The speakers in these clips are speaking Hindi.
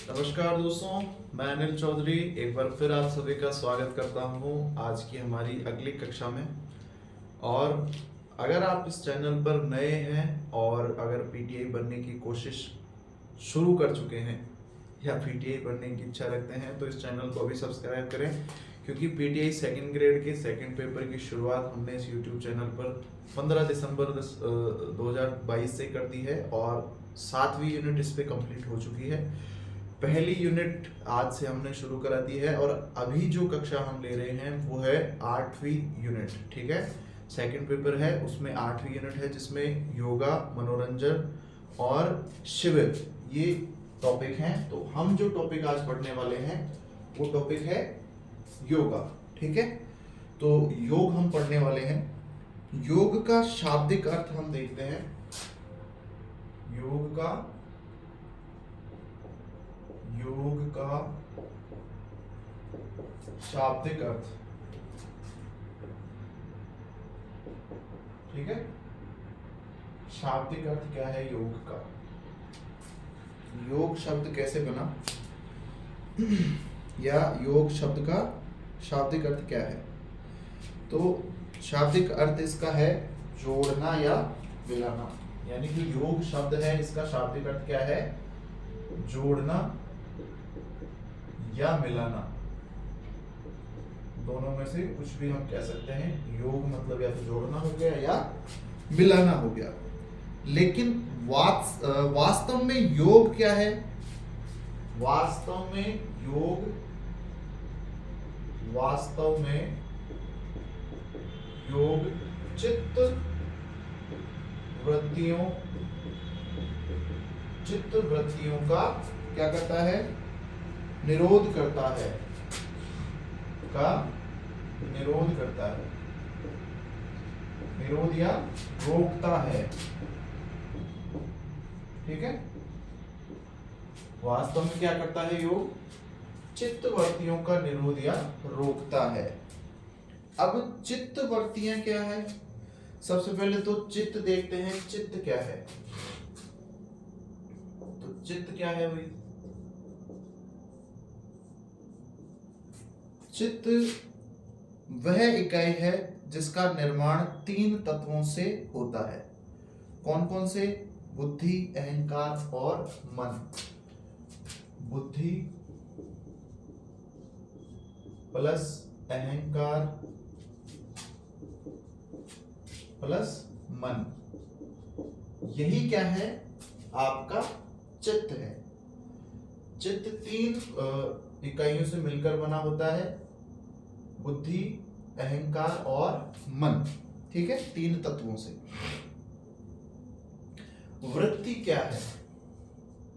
नमस्कार दोस्तों, मैं अनिल चौधरी एक बार फिर आप सभी का स्वागत करता हूं आज की हमारी अगली कक्षा में। और अगर आप इस चैनल पर नए हैं और अगर पीटीआई बनने की कोशिश शुरू कर चुके हैं या पीटीआई बनने की इच्छा रखते हैं तो इस चैनल को अभी सब्सक्राइब करें, क्योंकि पीटीआई सेकंड ग्रेड के सेकंड पेपर की शुरुआत हमने इस यूट्यूब चैनल पर 15 दिसंबर 2022 से कर दी है और 7वीं यूनिट इस पे कंप्लीट हो चुकी है। पहली यूनिट आज से हमने शुरू करा दी है और अभी जो कक्षा हम ले रहे हैं वो है 8वीं यूनिट। ठीक है, सेकंड पेपर है, उसमें 8वीं यूनिट है जिसमें योगा, मनोरंजन और शिविर ये टॉपिक हैं। तो हम जो टॉपिक आज पढ़ने वाले हैं वो टॉपिक है योगा। ठीक है, तो योग हम पढ़ने वाले हैं। योग का शाब्दिक अर्थ हम देखते हैं। योग का शाब्दिक अर्थ, ठीक है, शाब्दिक अर्थ क्या है योग का, योग शब्द कैसे बना या योग शब्द का शाब्दिक अर्थ क्या है। तो शाब्दिक अर्थ इसका है जोड़ना या मिलाना, यानी कि योग शब्द है इसका शाब्दिक अर्थ क्या है, जोड़ना या मिलाना, दोनों में से कुछ भी हम कह सकते हैं। योग मतलब या तो जोड़ना हो गया या मिलाना हो गया। लेकिन वास्तव में योग क्या है, वास्तव में योग चित्त वृत्तियों का क्या करता है, निरोध करता है, निरोध या रोकता है। ठीक है, वास्तव में क्या करता है योग, चित्तवृत्तियों का निरोध या रोकता है। अब चित्तवृत्तियां क्या है, सबसे पहले तो चित्त देखते हैं, चित्त क्या है। तो चित्त क्या है भाई, चित्त वह इकाई है जिसका निर्माण 3 तत्वों से होता है। कौन कौन से, बुद्धि, अहंकार और मन। बुद्धि प्लस अहंकार प्लस मन, यही क्या है, आपका चित्त है। चित्त 3 इकाइयों से मिलकर बना होता है, बुद्धि, अहंकार और मन। ठीक है, 3 तत्वों से। वृत्ति क्या है,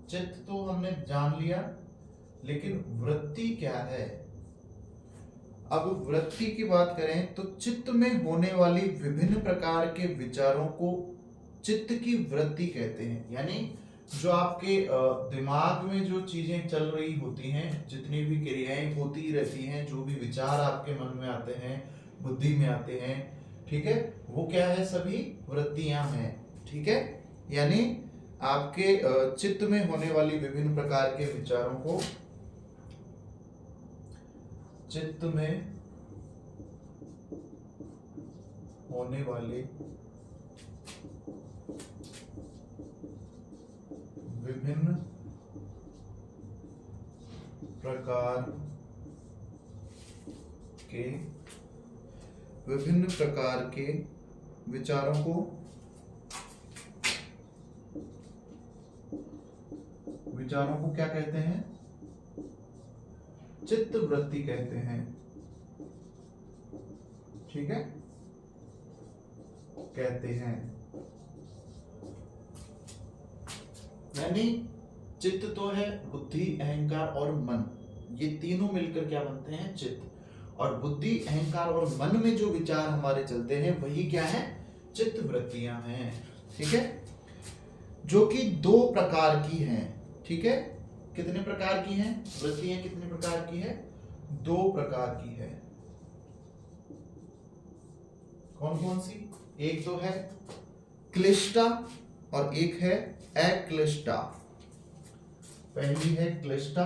चित्त तो हमने जान लिया, लेकिन वृत्ति क्या है। अब वृत्ति की बात करें तो चित्त में होने वाली विभिन्न प्रकार के विचारों को चित्त की वृत्ति कहते हैं। यानी जो आपके दिमाग में जो चीजें चल रही होती हैं, जितनी भी क्रियाएं होती रहती हैं, जो भी विचार आपके मन में आते हैं, बुद्धि में आते हैं, ठीक है, वो क्या है, सभी वृत्तियां हैं। ठीक है, यानी आपके चित्त में होने वाली विभिन्न प्रकार के विचारों को, चित्त में होने वाले विभिन्न प्रकार के विचारों को क्या कहते हैं, चित्त वृत्ति कहते हैं। ठीक है, कहते हैं। यानी चित्त तो है बुद्धि, अहंकार और मन, ये तीनों मिलकर क्या बनते हैं, चित्त। और बुद्धि, अहंकार और मन में जो विचार हमारे चलते हैं वही क्या है, चित्त वृत्तियां हैं। ठीक है, जो कि 2 प्रकार की हैं। ठीक है, कितने प्रकार की हैं वृत्तियां, कितने प्रकार की है, 2 प्रकार की है। कौन कौन सी, एक तो है क्लिष्टा और एक है अक्लिष्टा। पहली है क्लिष्टा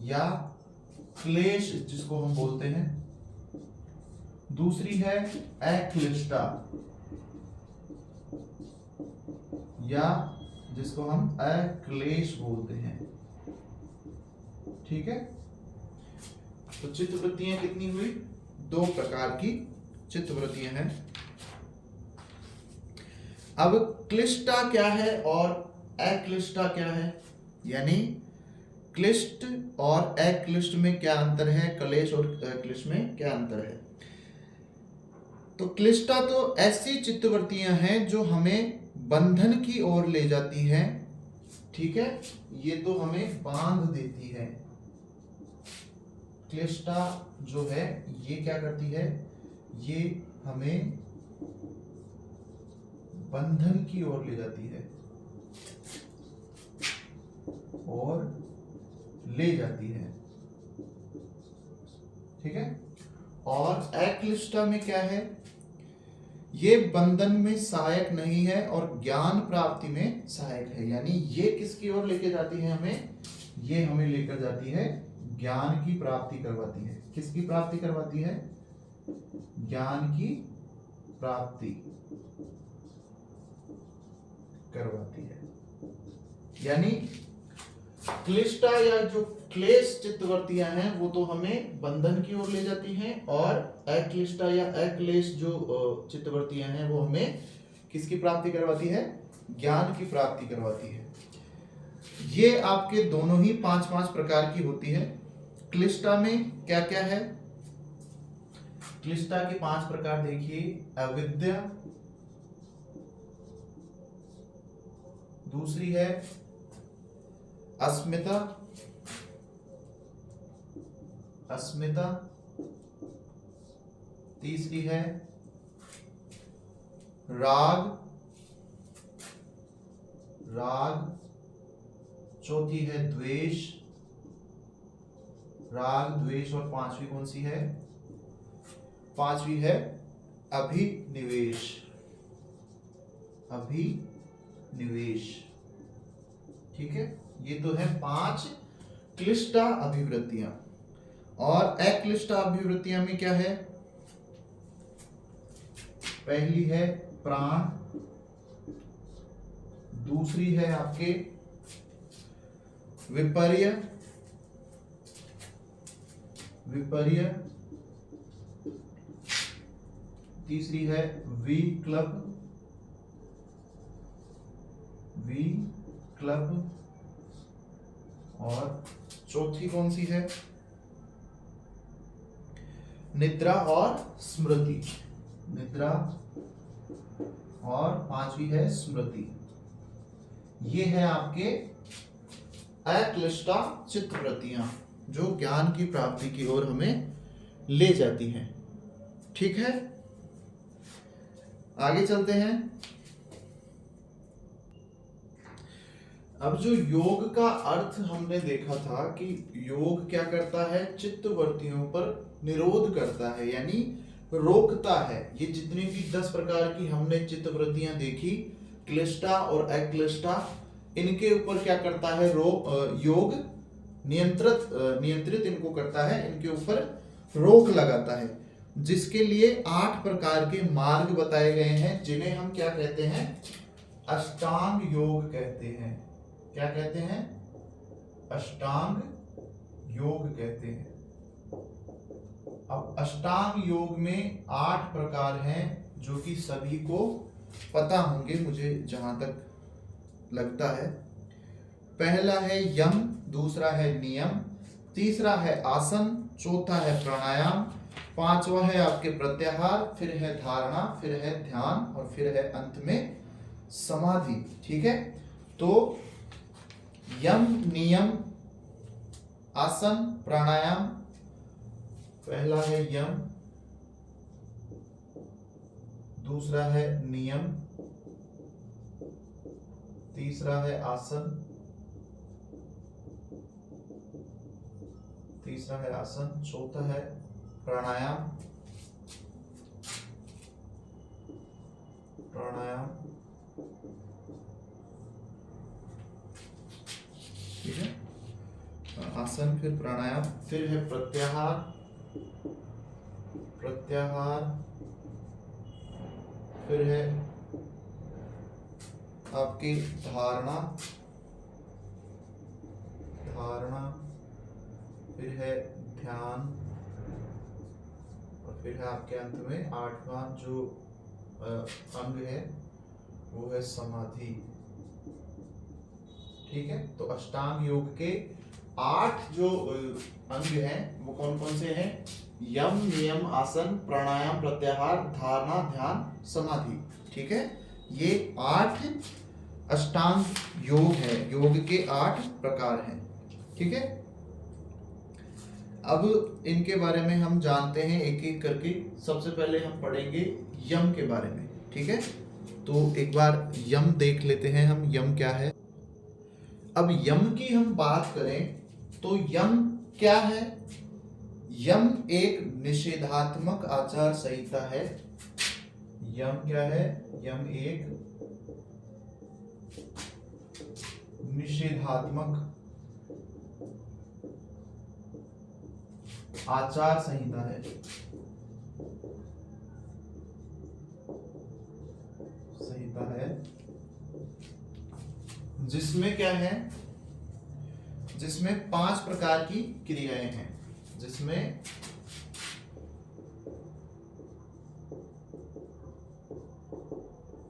या क्लेश जिसको हम बोलते हैं, दूसरी है अक्लिष्टा या जिसको हम अक्लेश बोलते हैं। ठीक है, तो चित्तवृत्तियां कितनी हुई? 2 प्रकार की चित्तवृत्तियां हैं। अब क्लिष्टा क्या है और अक्लिष्टा क्या है, यानी क्लिष्ट और अक्लिष्ट में क्या अंतर है, क्लेश और क्लिष्ट में क्या अंतर है? तो क्लिष्टा तो ऐसी चित्तवृत्तियां हैं जो हमें बंधन की ओर ले जाती हैं। ठीक है, ये तो हमें बांध देती है। क्लिष्टा जो है ये क्या करती है, ये हमें बंधन की ओर ले जाती है और ले जाती है। ठीक है, और अक्लिष्टा में क्या है, ये बंधन में सहायक नहीं है और ज्ञान प्राप्ति में सहायक है। यानी ये किसकी ओर लेके जाती है हमें, ये हमें लेकर जाती है ज्ञान की प्राप्ति करवाती है। किसकी प्राप्ति करवाती है? ज्ञान की प्राप्ति करवाती है। यानी क्लिष्टा या जो क्लेश चित्तवृत्तियां हैं वो तो हमें बंधन की ओर ले जाती हैं, और अक्लिष्टा या अक्लेश जो चित्तवृत्तियां हैं वो हमें किसकी प्राप्ति करवाती है? ज्ञान की प्राप्ति करवाती है। ये आपके दोनों ही 5-5 प्रकार की होती है। क्लिष्टा में क्या क्या है? क्लिष्टा के 5 प्रकार देखिए, अविद्या, दूसरी है अस्मिता, तीसरी है राग, चौथी है द्वेष, राग द्वेष, और पांचवी कौन सी है? पांचवी है अभिनिवेश। ठीक है, ये तो है 5 क्लिष्टा अभिवृत्तियां। और अक्लिष्टा अभिवृत्तियां में क्या है? पहली है प्राण, दूसरी है आपके विपर्य, तीसरी है विक्लब, और चौथी कौन सी है? निद्रा और स्मृति, और पांचवी है स्मृति। ये है आपके अक्लिष्टा चित्तवृत्तियां जो ज्ञान की प्राप्ति की ओर हमें ले जाती हैं। ठीक है, आगे चलते हैं। अब जो योग का अर्थ हमने देखा था कि योग क्या करता है? चित्तवृत्तियों पर निरोध करता है, यानी रोकता है। ये जितनी भी 10 प्रकार की हमने चित्तवृत्तियां देखी, क्लिष्टा और अक्लिष्टा, इनके ऊपर क्या करता है? योग नियंत्रित इनको करता है, इनके ऊपर रोक लगाता है, जिसके लिए 8 प्रकार के मार्ग बताए गए हैं, जिन्हें हम क्या कहते हैं? अष्टांग योग कहते हैं। क्या कहते हैं? अष्टांग योग कहते हैं। अब अष्टांग योग में 8 प्रकार हैं जो कि सभी को पता होंगे, मुझे जहां तक लगता है। पहला है यम, दूसरा है नियम, तीसरा है आसन, चौथा है प्राणायाम, पांचवा है आपके प्रत्याहार, फिर है धारणा, फिर है ध्यान, और फिर है अंत में समाधि। ठीक है, तो यम, नियम, आसन, प्राणायाम। पहला है यम, दूसरा है नियम, तीसरा है आसन, चौथा है प्राणायाम, आसन, फिर प्राणायाम, फिर है प्रत्याहार, प्रत्याहार, फिर है आपकी धारणा, धारणा, फिर है ध्यान, और फिर है आपके अंत में 8वां जो अंग है वो है समाधि। ठीक है, तो अष्टांग योग के 8 जो अंग हैं वो कौन कौन से हैं? यम, नियम, आसन, प्राणायाम, प्रत्याहार, धारणा, ध्यान, समाधि। ठीक है, ये 8 अष्टांग योग है, योग के 8 प्रकार हैं। ठीक है, अब इनके बारे में हम जानते हैं एक एक करके। सबसे पहले हम पढ़ेंगे यम के बारे में। ठीक है, तो एक बार यम देख लेते हैं हम, यम क्या है। अब यम की हम बात करें तो यम क्या है? यम एक निषेधात्मक आचार संहिता है। यम क्या है? यम एक निषेधात्मक आचार संहिता है। संहिता है जिसमें क्या है? जिसमें 5 प्रकार की क्रियाएं हैं। जिसमें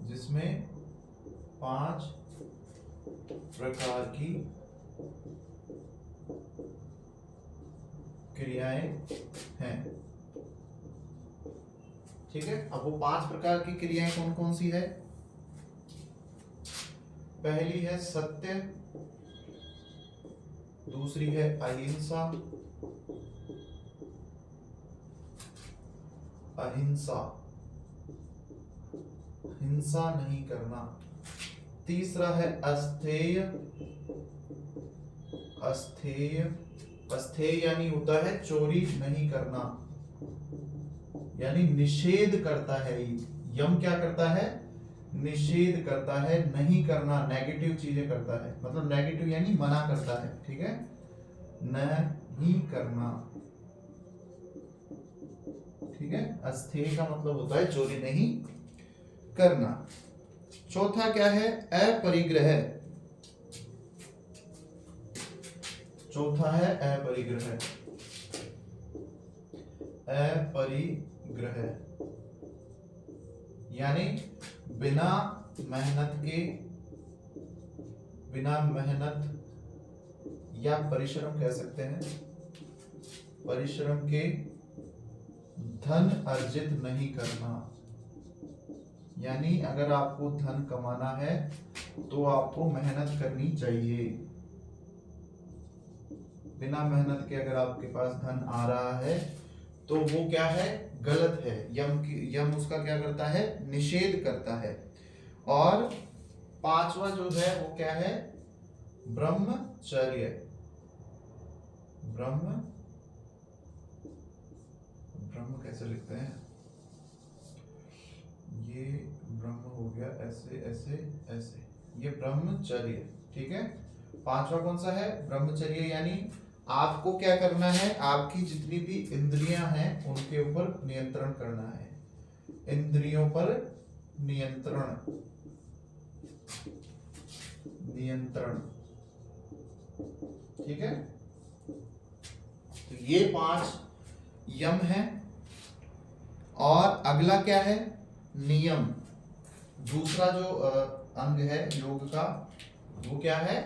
जिसमें 5 प्रकार की क्रियाएं हैं। ठीक है, अब वो 5 प्रकार की क्रियाएं कौन कौन सी है? पहली है सत्य, दूसरी है अहिंसा, अहिंसा, हिंसा नहीं करना। तीसरा है अस्थेय, अस्थेय, अस्थेय यानी होता है चोरी नहीं करना, यानी निषेध करता है। यम क्या करता है? निषेध करता है, नहीं करना, नेगेटिव चीजें करता है। मतलब नेगेटिव यानी मना करता है। ठीक है, नहीं करना। ठीक है, अस्थेय का मतलब होता है चोरी नहीं करना। चौथा क्या है? अपरिग्रह। चौथा है अपरिग्रह। अपरिग्रह यानी बिना मेहनत के, बिना मेहनत या परिश्रम कह सकते हैं, परिश्रम के धन अर्जित नहीं करना। यानी अगर आपको धन कमाना है तो आपको मेहनत करनी चाहिए। बिना मेहनत के अगर आपके पास धन आ रहा है तो वो क्या है? गलत है। यम उसका क्या करता है? निषेध करता है। और 5वां जो है वो क्या है? ब्रह्मचर्य। ब्रह्म कैसे लिखते हैं? ये ब्रह्म हो गया ऐसे ऐसे ऐसे, ये ब्रह्मचर्य। ठीक है, 5वां कौन सा है? ब्रह्मचर्य। यानी आपको क्या करना है? आपकी जितनी भी इंद्रियां हैं उनके ऊपर नियंत्रण करना है। इंद्रियों पर नियंत्रण, नियंत्रण। ठीक है, तो ये 5 यम है। और अगला क्या है? नियम। दूसरा जो अंग है योग का वो क्या है?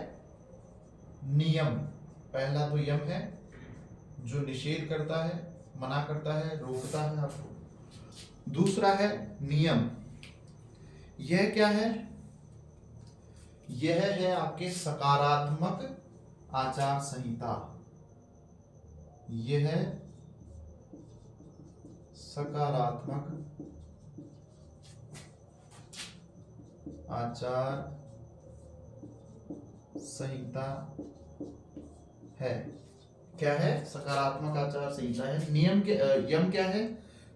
नियम। पहला तो यम है जो निषेध करता है, मना करता है, रोकता है आपको। दूसरा है नियम। यह क्या है? यह है आपके सकारात्मक आचार संहिता। यह है सकारात्मक आचार संहिता है। क्या है? सकारात्मक आचार संहिता है। नियम के यम क्या है?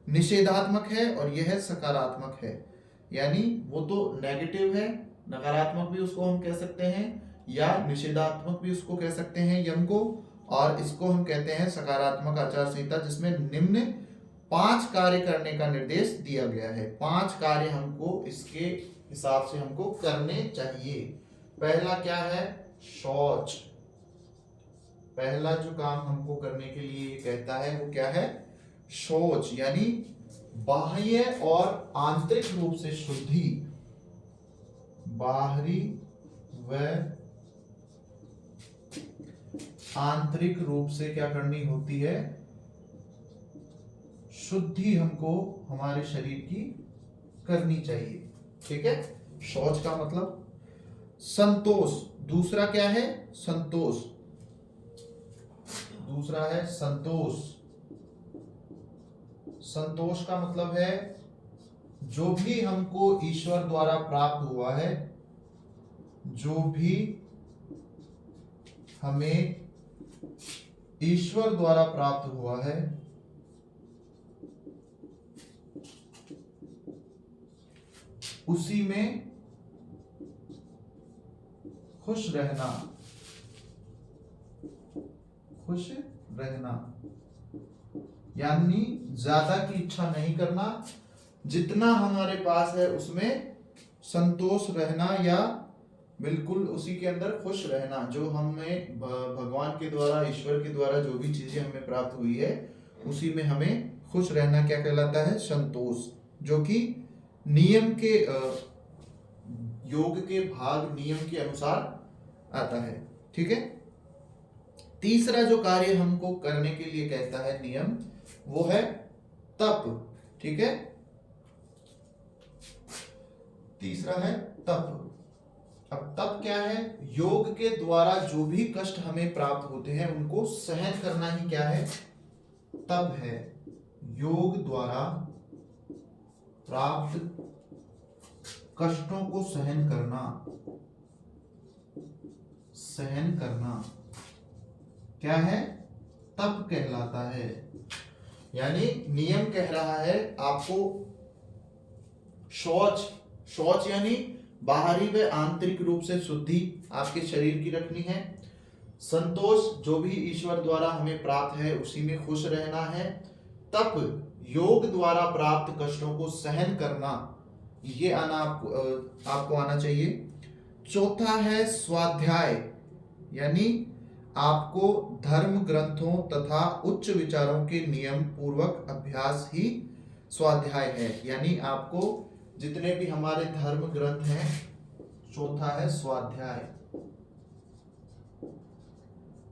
निषेधात्मक है और यह सकारात्मक है। यानी वो तो नेगेटिव है, नकारात्मक भी उसको हम कह सकते हैं, या निषेधात्मक भी उसको कह सकते हैं यम को, और इसको हम कहते हैं सकारात्मक आचार संहिता, जिसमें निम्न 5 कार्य करने का निर्देश दिया गया है। 5 कार्य हमको इसके हिसाब से हमको करने चाहिए। पहला क्या है? शौच। पहला जो काम हमको करने के लिए ये कहता है वो क्या है? शौच, यानी बाह्य और आंतरिक रूप से शुद्धि। बाहरी व आंतरिक रूप से क्या करनी होती है? शुद्धि हमको हमारे शरीर की करनी चाहिए। ठीक है। शौच का मतलब संतोष। दूसरा क्या है? संतोष। दूसरा है संतोष। संतोष का मतलब है जो भी हमको ईश्वर द्वारा प्राप्त हुआ है, जो भी हमें ईश्वर द्वारा प्राप्त हुआ है, उसी में खुश रहना। खुश रहना यानी ज्यादा की इच्छा नहीं करना, जितना हमारे पास है उसमें संतोष रहना, या बिल्कुल उसी के अंदर खुश रहना। जो हमें भगवान के द्वारा, ईश्वर के द्वारा जो भी चीजें हमें प्राप्त हुई है, उसी में हमें खुश रहना क्या कहलाता है? संतोष। जो कि नियम के योग के भाग नियम के अनुसार आता है। ठीक है। तीसरा जो कार्य हमको करने के लिए कहता है नियम, वो है तप। ठीक है। तीसरा है तप। अब तप क्या है? योग के द्वारा जो भी कष्ट हमें प्राप्त होते हैं उनको सहन करना ही क्या है? तप है। योग द्वारा प्राप्त कष्टों को सहन करना। सहन करना क्या है? तप कहलाता है। यानी नियम कह रहा है आपको शौच। शौच यानी बाहरी व आंतरिक रूप से शुद्धि आपके शरीर की रखनी है। संतोष, जो भी ईश्वर द्वारा हमें प्राप्त है उसी में खुश रहना है। तप, योग द्वारा प्राप्त कष्टों को सहन करना, ये आना आपको आना चाहिए। चौथा है स्वाध्याय, यानी आपको धर्म ग्रंथों तथा उच्च विचारों के नियम पूर्वक अभ्यास ही स्वाध्याय है। यानी आपको जितने भी हमारे धर्म ग्रंथ हैं, चौथा है स्वाध्याय।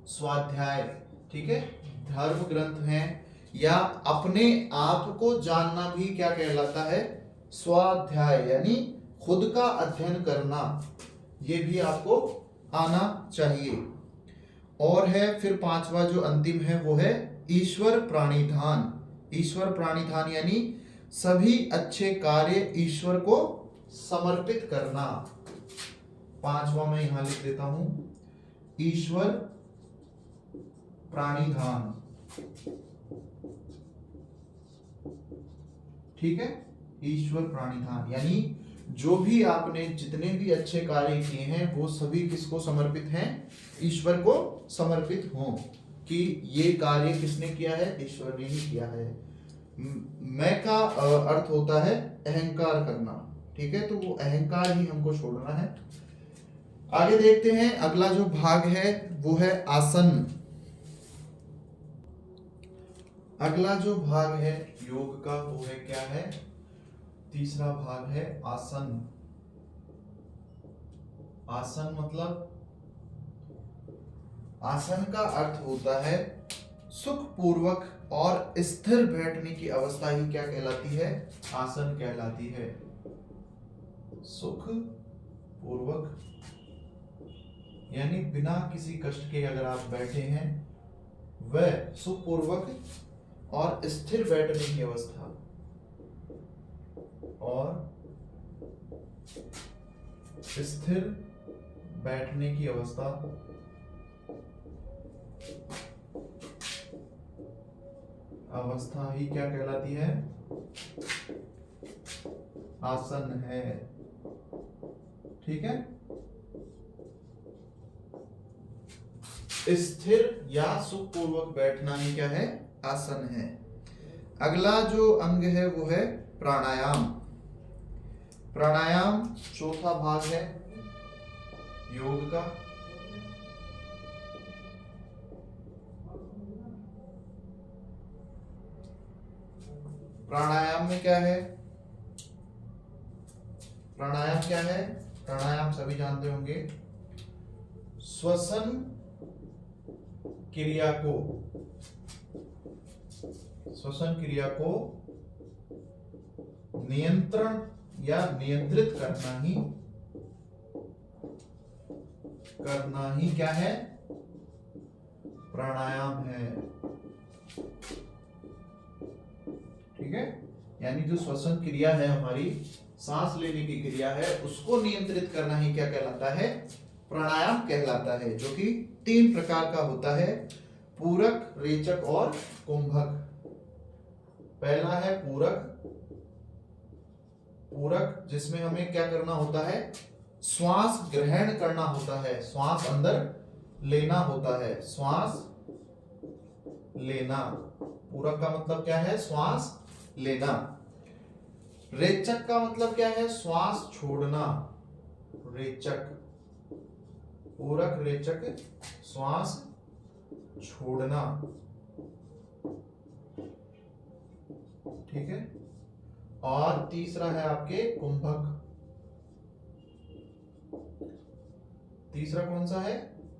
स्वाध्याय, ठीक है। धर्म ग्रंथ हैं या अपने आप को जानना भी क्या कहलाता है? स्वाध्याय, यानी खुद का अध्ययन करना, ये भी आपको आना चाहिए। और है फिर पांचवा जो अंतिम है वो है ईश्वर प्राणिधान। ईश्वर प्राणिधान यानी सभी अच्छे कार्य ईश्वर को समर्पित करना। पांचवा मैं यहां लिख देता हूं, ईश्वर प्राणिधान। ठीक है। ईश्वर प्राणिधान यानी जो भी आपने जितने भी अच्छे कार्य किए हैं वो सभी किसको समर्पित हैं? ईश्वर को समर्पित हों। कि ये कार्य किसने किया है? ईश्वर ने ही किया है। मैं का अर्थ होता है अहंकार करना। ठीक है। तो वो अहंकार ही हमको छोड़ना है। आगे देखते हैं, अगला जो भाग है वो है आसन। अगला जो भाग है योग का वो है क्या है? तीसरा भाग है आसन। आसन मतलब, आसन का अर्थ होता है सुखपूर्वक और स्थिर बैठने की अवस्था ही क्या कहलाती है? आसन कहलाती है। सुख पूर्वक यानी बिना किसी कष्ट के अगर आप बैठे हैं, वह सुखपूर्वक और स्थिर बैठने की अवस्था, और स्थिर बैठने की अवस्था ही क्या कहलाती है? आसन है। ठीक है। स्थिर या सुखपूर्वक बैठना ही क्या है, आसन है। अगला जो अंग है वो है प्राणायाम। प्राणायाम चौथा भाग है योग का। प्राणायाम में क्या है, प्राणायाम क्या है, प्राणायाम सभी जानते होंगे, श्वसन क्रिया को, श्वसन क्रिया को नियंत्रण या नियंत्रित करना ही क्या है, प्राणायाम है। ठीक है, यानी जो श्वसन क्रिया है हमारी, सांस लेने की क्रिया है, उसको नियंत्रित करना ही क्या कहलाता है, प्राणायाम कहलाता है, जो कि 3 प्रकार का होता है, पूरक, रेचक और कुंभक। पहला है पूरक। पूरक जिसमें हमें क्या करना होता है, श्वास ग्रहण करना होता है, श्वास अंदर लेना होता है, श्वास लेना। पूरक का मतलब क्या है, श्वास लेना। रेचक का मतलब क्या है, श्वास छोड़ना। रेचक, पूरक, रेचक, श्वास छोड़ना। ठीक है, और तीसरा है आपके कुंभक। तीसरा कौन सा है,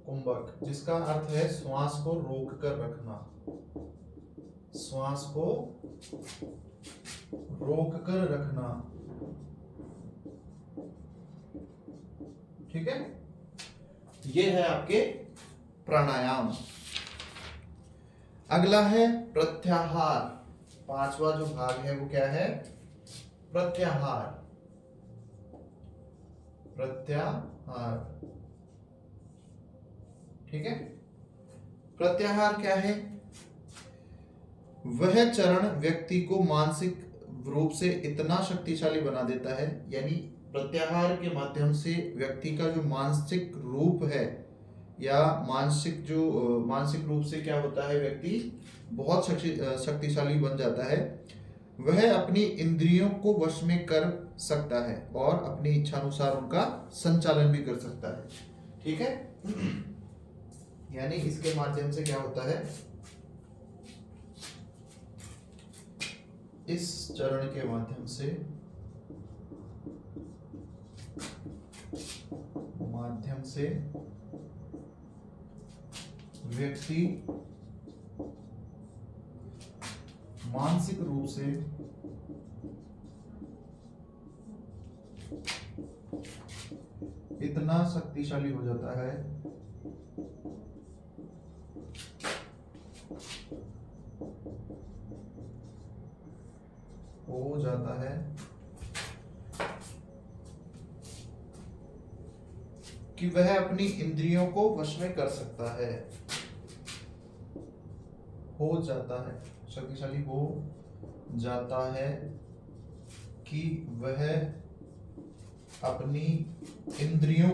कुंभक, जिसका अर्थ है श्वास को रोक कर रखना, श्वास को रोक कर रखना। ठीक है, ये है आपके प्राणायाम। अगला है प्रत्याहार। 5वां जो भाग है वो क्या है, प्रत्याहार। प्रत्याहार, ठीक है। प्रत्याहार क्या है, वह चरण व्यक्ति को मानसिक रूप से इतना शक्तिशाली बना देता है, यानी प्रत्याहार के माध्यम से व्यक्ति का जो मानसिक रूप है या मानसिक रूप से क्या होता है, व्यक्ति बहुत शक्तिशाली बन जाता है। वह अपनी इंद्रियों को वश में कर सकता है और अपनी इच्छा अनुसार उनका संचालन भी कर सकता है। ठीक है, यानी इसके माध्यम से क्या होता है, इस चरण के माध्यम से व्यक्ति मानसिक रूप से इतना शक्तिशाली हो जाता है कि वह अपनी इंद्रियों को वश में कर सकता है, हो जाता है, शक्तिशाली हो जाता है कि वह अपनी इंद्रियों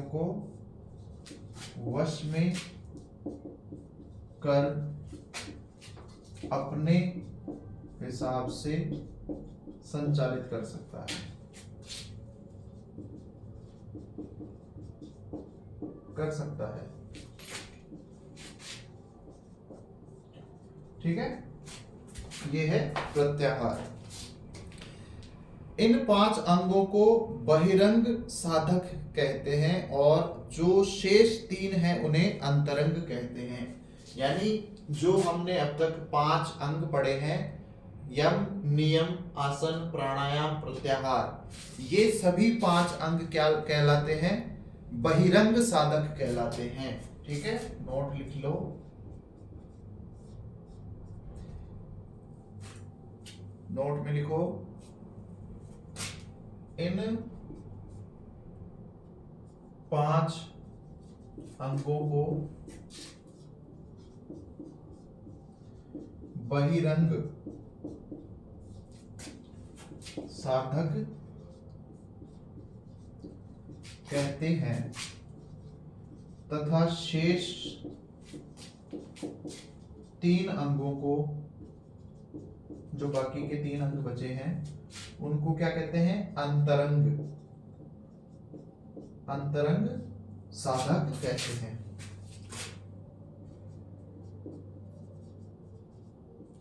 को वश में कर अपने हिसाब से संचालित कर सकता है, कर सकता है। ठीक है, ये है प्रत्याहार। इन 5 अंगों को बहिरंग साधक कहते हैं और जो शेष 3 हैं उन्हें अंतरंग कहते हैं। यानी जो हमने अब तक 5 अंग पढ़े हैं, यम, नियम, आसन, प्राणायाम, प्रत्याहार, ये सभी 5 अंग क्या कहलाते हैं, बहिरंग साधक कहलाते हैं। ठीक है, नोट लिख लो। नोट में लिखो, इन 5 अंगों को बहिरंग साधक कहते हैं। तथा शेष 3 अंगों को, जो बाकी के 3 अंग बचे हैं, उनको क्या कहते हैं? अंतरंग, अंतरंग साधक कहते हैं,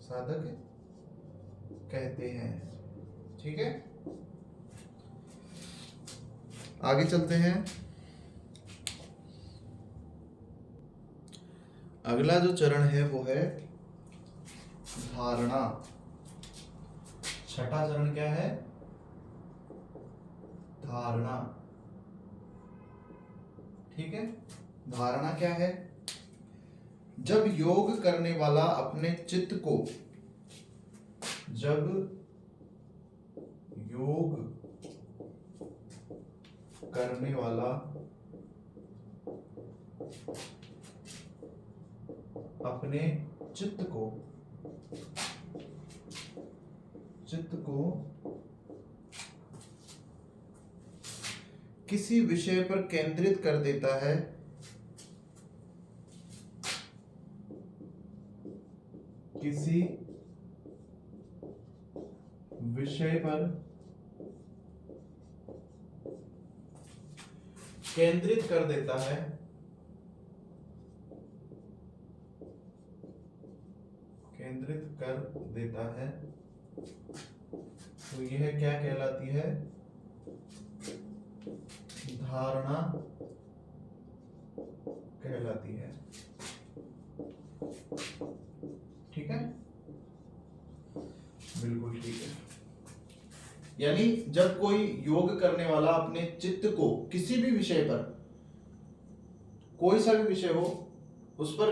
साधक कहते हैं। ठीक है, आगे चलते हैं। अगला जो चरण है वो है धारणा। छठा चरण क्या है? धारणा। ठीक है, धारणा क्या है? जब योग करने वाला अपने चित्त को, जब योग करने वाला अपने चित्त को किसी विषय पर केंद्रित कर देता है, किसी विषय पर केंद्रित कर देता है, केंद्रित कर देता है, तो यह क्या कहलाती है? धारणा कहलाती है। ठीक है, बिल्कुल ठीक है। यानी जब कोई योग करने वाला अपने चित्त को किसी भी विषय पर, कोई सा भी विषय हो, उस पर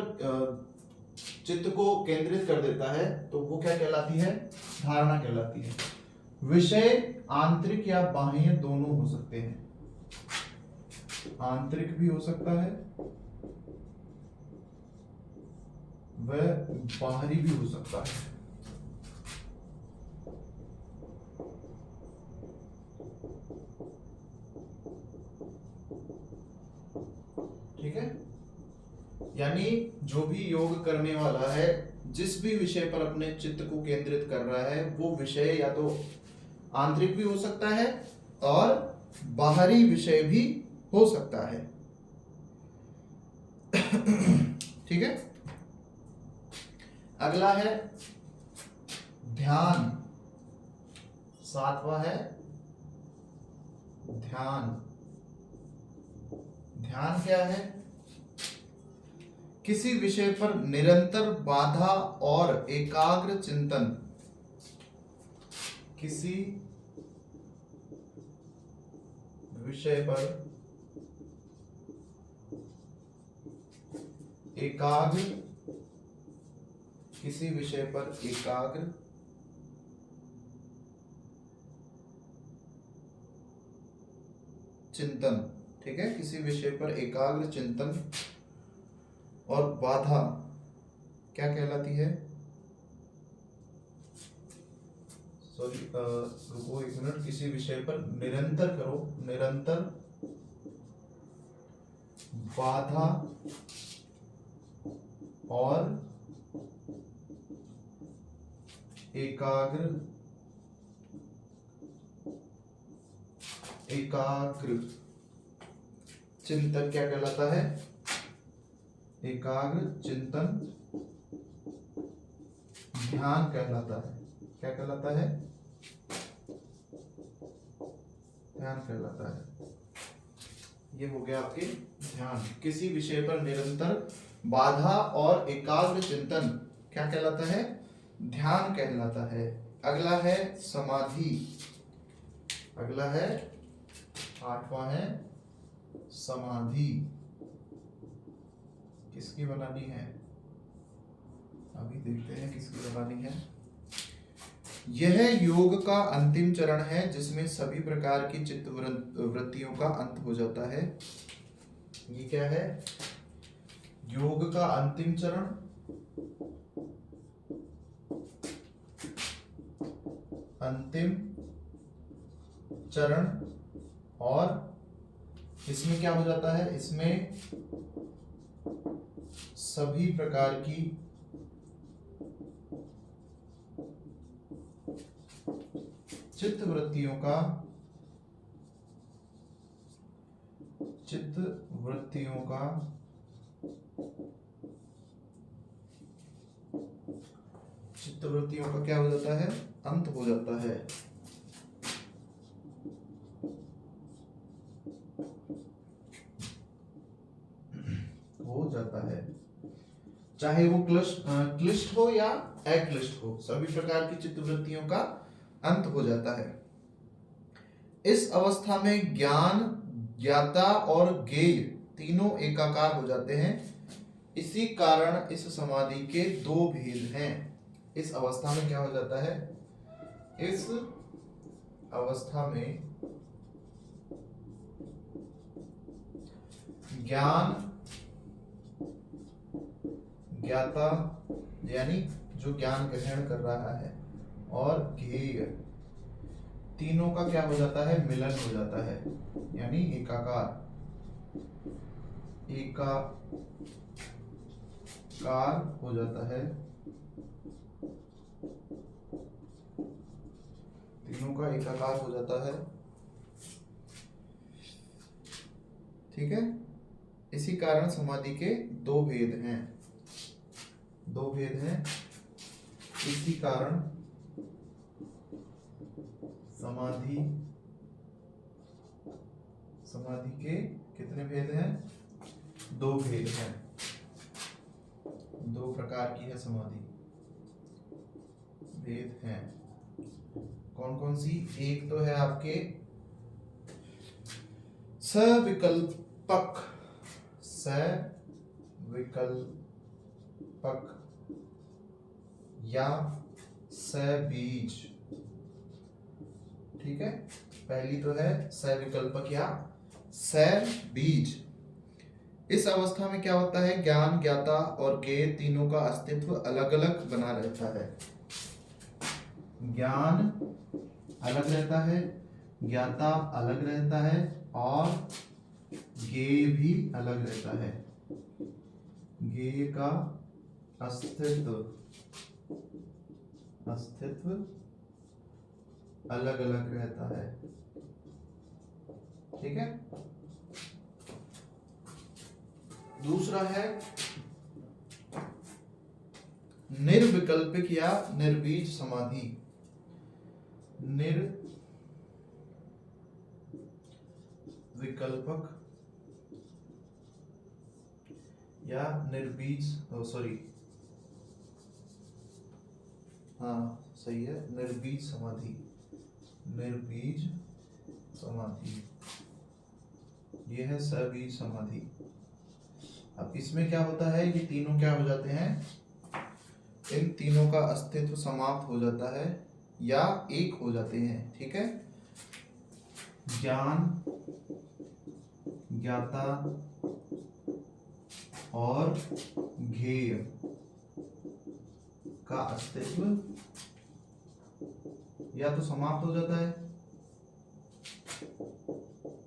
चित्त को केंद्रित कर देता है, तो वो क्या कहलाती है? धारणा कहलाती है। विषय आंतरिक या बाह्य दोनों हो सकते हैं, आंतरिक भी हो सकता है वह बाहरी भी हो सकता है। ठीक है, यानी जो भी योग करने वाला है, जिस भी विषय पर अपने चित्त को केंद्रित कर रहा है, वो विषय या तो आंतरिक भी हो सकता है और बाहरी विषय भी हो सकता है। ठीक है, अगला है ध्यान। 7वां है ध्यान। ध्यान क्या है? किसी विषय पर निरंतर बाधा और एकाग्र चिंतन, किसी विषय पर एकाग्र, किसी विषय पर एकाग्र चिंतन। ठीक है, किसी विषय पर एकाग्र चिंतन और बाधा क्या कहलाती है? सॉरी, रुको एक मिनट। किसी विषय पर निरंतर करो, निरंतर बाधा और एकाग्र चिंतन क्या कहलाता है? एकाग्र चिंतन ध्यान कहलाता है। क्या कहलाता है? ध्यान कहलाता है। ये हो गया आपके ध्यान। किसी विषय पर निरंतर बाधा और एकाग्र चिंतन क्या कहलाता है? ध्यान कहलाता है। अगला है समाधि। अगला है 8वां है समाधि। किसकी बनानी है? अभी देखते हैं किसकी बनानी है। यह योग का अंतिम चरण है जिसमें सभी प्रकार की चित्त वृत्तियों का अंत हो जाता है। ये क्या है? योग का अंतिम चरण, अंतिम चरण और इसमें क्या हो जाता है, इसमें सभी प्रकार की चित्तवृत्तियों का क्या हो जाता है, अंत हो जाता है। हो जाता है, चाहे वो क्लिष्ट हो या अक्लिष्ट हो, सभी प्रकार की चित्तवृत्तियों का अंत हो जाता है। इस अवस्था में ज्ञान, ज्ञाता और ज्ञेय तीनों एकाकार हो जाते हैं। इसी कारण इस समाधि के दो भेद हैं। इस अवस्था में क्या हो जाता है, इस अवस्था में ज्ञान, ज्ञाता यानी जो ज्ञान ग्रहण कर रहा है, और ज्ञेय, तीनों का क्या हो जाता है, मिलन हो जाता है, यानी एकाकार हो जाता है। तीनों का एकाकार हो जाता है, ठीक है। इसी कारण समाधि के दो भेद हैं, इसी कारण समाधि के कितने भेद हैं, दो भेद हैं, दो प्रकार की है समाधि, भेद हैं। कौन कौन सी, एक तो है आपके सविकल्पक या सबीज, ठीक है। पहली तो है सविकल्पक या सबीज। इस अवस्था में क्या होता है, ज्ञान, ज्ञाता और ज्ञेय तीनों का अस्तित्व अलग अलग बना रहता है। ज्ञान अलग रहता है, ज्ञाता अलग रहता है, और ज्ञेय भी अलग रहता है। ज्ञेय का अस्तित्व अलग अलग रहता है, ठीक है। दूसरा है निर्विकल्पिक या निर्बीज समाधि। निर्विकल्पक या निर्बीज, सॉरी, हाँ सही है, निर्बीज समाधि, ये है सबीज समाधि। अब इसमें क्या होता है, ये तीनों क्या हो जाते हैं, इन तीनों का अस्तित्व समाप्त हो जाता है या एक हो जाते हैं, ठीक है। ज्ञान, ज्ञाता और ज्ञेय का अस्तित्व या तो समाप्त हो जाता है,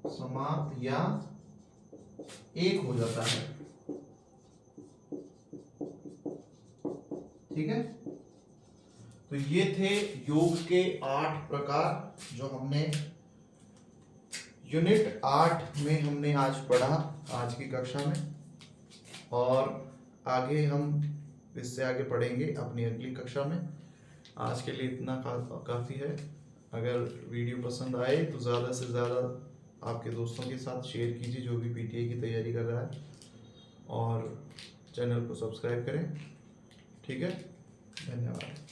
समाप्त या एक हो जाता है, ठीक है। तो ये थे योग के 8 प्रकार जो हमने यूनिट 8 में हमने आज पढ़ा, आज की कक्षा में, और आगे हम इससे आगे पढ़ेंगे अपनी अगली कक्षा में। आज के लिए इतना काफ़ी है। अगर वीडियो पसंद आए तो ज़्यादा से ज़्यादा आपके दोस्तों के साथ शेयर कीजिए जो भी पीटीए की तैयारी कर रहा है, और चैनल को सब्सक्राइब करें, ठीक है। धन्यवाद।